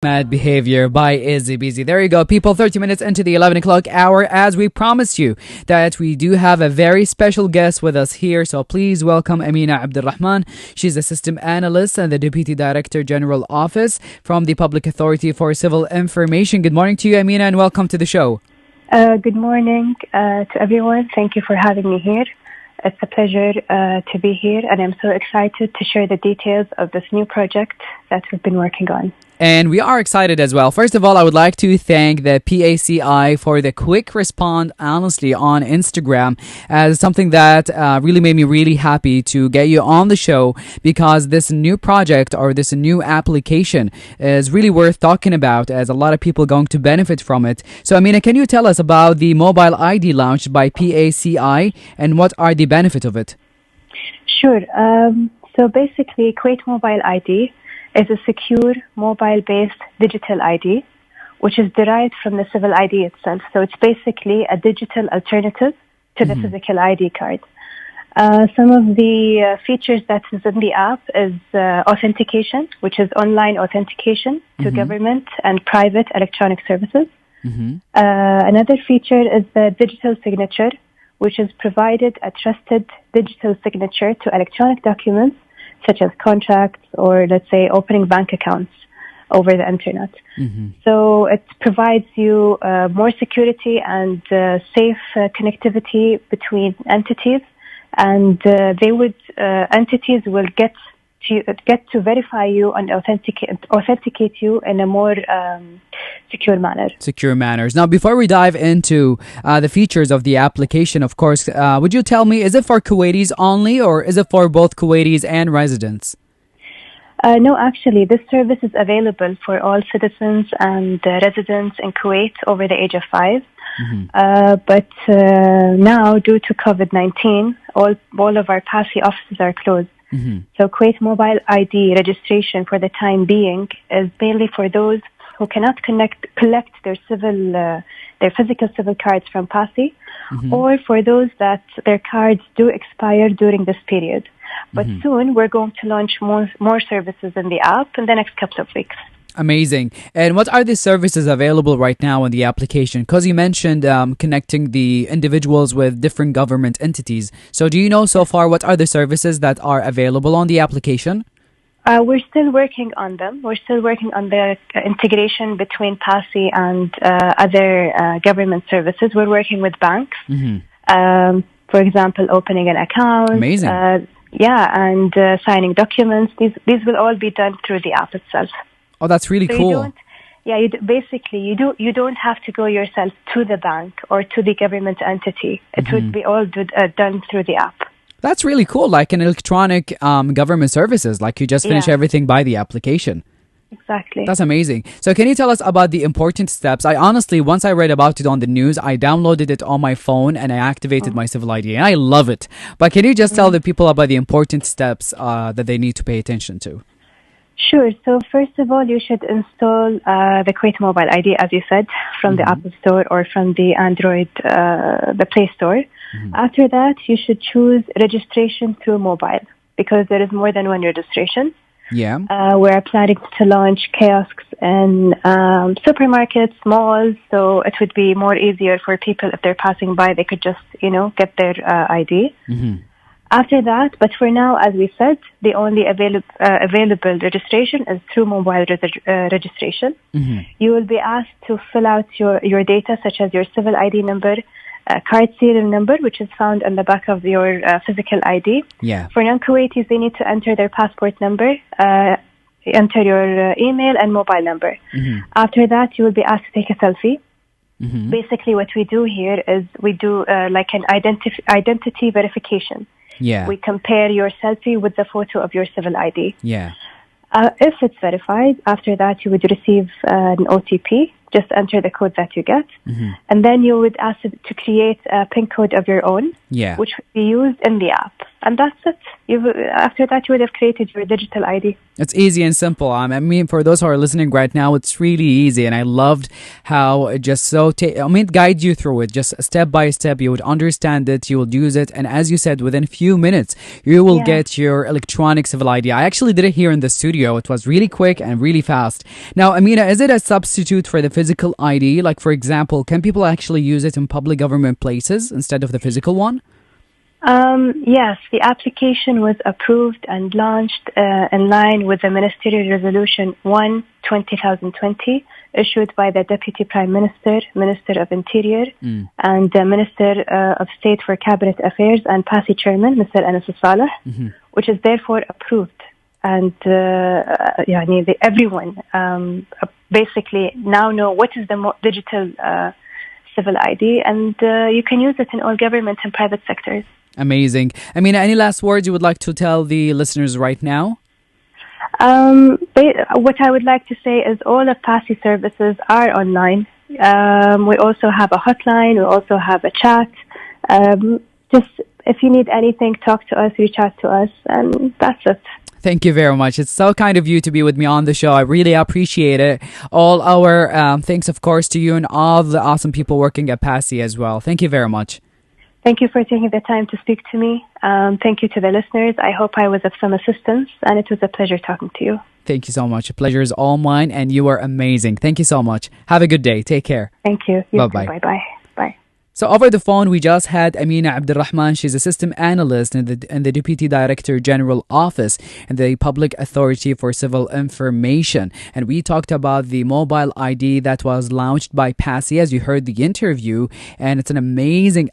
Mad Behavior by Izzy Beezy. There you go, people. 30 minutes into the 11 o'clock hour. As we promised you that we do have a very special guest with us here. So please welcome Amina Abdulrahman. She's a system analyst and the Deputy Director General Office from the Public Authority for Civil Information. Good morning to you, Amina, and welcome to the show. Good morning to everyone. Thank you for having me here. It's a pleasure to be here, and I'm so excited to share the details of this new project that we've been working on. And we are excited as well. First of all, I would like to thank the PACI for the quick response, honestly, on Instagram, as something that really made me really happy to get you on the show, because this new project or this new application is really worth talking about, as a lot of people are going to benefit from it. So, Amina, can you tell us about the mobile ID launched by PACI and what are the benefits of it? Sure. So basically, Kuwait Mobile ID is a secure mobile-based digital ID, which is derived from the civil ID itself. So it's basically a digital alternative to the physical ID card. Some of the features that is in the app is authentication, which is online authentication to government and private electronic services. Another feature is the digital signature, which is provided a trusted digital signature to electronic documents such as contracts or, let's say, opening bank accounts over the internet. So it provides you more security and safe connectivity between entities, and entities will get to verify you and authenticate you in a more secure manners. Now, before we dive into the features of the application, of course, would you tell me, is it for Kuwaitis only, or is it for both Kuwaitis and residents? No, actually, this service is available for all citizens and residents in Kuwait over the age of 5. But now, due to COVID-19, all of our PACI offices are closed. So Kuwait Mobile ID registration for the time being is mainly for those who cannot collect their physical civil cards from PACI, or for those that their cards do expire during this period. But soon we're going to launch more services in the app in the next couple of weeks. Amazing. And what are the services available right now in the application? Because you mentioned connecting the individuals with different government entities. So do you know so far what are the services that are available on the application? We're still working on them. We're still working on the integration between PACI and other government services. We're working with banks. For example, opening an account. Amazing. And signing documents. These will all be done through the app itself. Oh, that's really cool. You don't have to go yourself to the bank or to the government entity. It would be all done through the app. That's really cool, like an electronic government services, like you just finish everything by the application. Exactly. That's amazing. So can you tell us about the important steps? I honestly, once I read about it on the news, I downloaded it on my phone and I activated my civil ID, and I love it. But can you just tell the people about the important steps that they need to pay attention to? Sure. So first of all, you should install the Kuwait Mobile ID, as you said, from the Apple Store or from the Android, the Play Store. After that, you should choose registration through mobile, because there is more than one registration. We're planning to launch kiosks in supermarkets, malls, so it would be more easier for people if they're passing by. They could just, get their ID. After that, but for now, as we said, the only available registration is through mobile registration. You will be asked to fill out your data, such as your civil ID number, card serial number, which is found on the back of your physical ID. For non-Kuwaitis, they need to enter their passport number, enter your email and mobile number. After that, you will be asked to take a selfie. Basically, what we do here is we do like an identity verification. We compare your selfie with the photo of your civil ID. If it's verified, after that you would receive an OTP. Just enter the code that you get. And then you would ask it to create a PIN code of your own, which would be used in the app. and that's it. After that, you would have created your digital ID. It's easy and simple. I mean, for those who are listening right now, it's really easy, and I loved how it just it guides you through it, just step by step. You would understand it, you will use it, and as you said, within a few minutes, you will get your electronic civil ID. I actually did it here in the studio. It was really quick and really fast. Now, Amina, is it a substitute for the physical ID? Like, for example, can people actually use it in public government places instead of the physical one? Yes, the application was approved and launched in line with the Ministerial Resolution 1/2020, issued by the Deputy Prime Minister, Minister of Interior, and the Minister of State for Cabinet Affairs and PACI Chairman, Mr. Anas Saleh, which is therefore approved. And everyone basically now know what is the digital civil ID, and you can use it in all government and private sectors. Amazing. Amina, any last words you would like to tell the listeners right now? What I would like to say is all of PACI services are online. We also have a hotline. We also have a chat. Just if you need anything, talk to us, reach out to us, and that's it. Thank you very much. It's so kind of you to be with me on the show. I really appreciate it. All our thanks, of course, to you and all the awesome people working at PACI as well. Thank you very much. Thank you for taking the time to speak to me. Thank you to the listeners. I hope I was of some assistance, and it was a pleasure talking to you. Thank you so much. The pleasure is all mine, and you are amazing. Thank you so much. Have a good day. Take care. Thank you. Bye-bye. Bye-bye. Bye. So over the phone, we just had Amina Abdulrahman. She's a system analyst in the Deputy Director General Office in the Public Authority for Civil Information. And we talked about the mobile ID that was launched by PACI, as you heard the interview. And it's an amazing,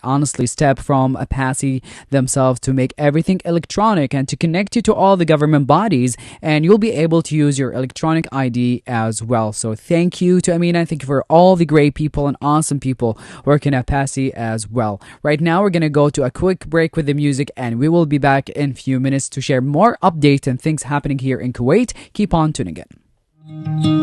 honestly, step from PACI themselves to make everything electronic and to connect you to all the government bodies. And you'll be able to use your electronic ID as well. So thank you to Amina. Thank you for all the great people and awesome people working at PACI as well. Right now, we're going to go to a quick break with the music, and we will be back in a few minutes to share more updates and things happening here in Kuwait. Keep on tuning in.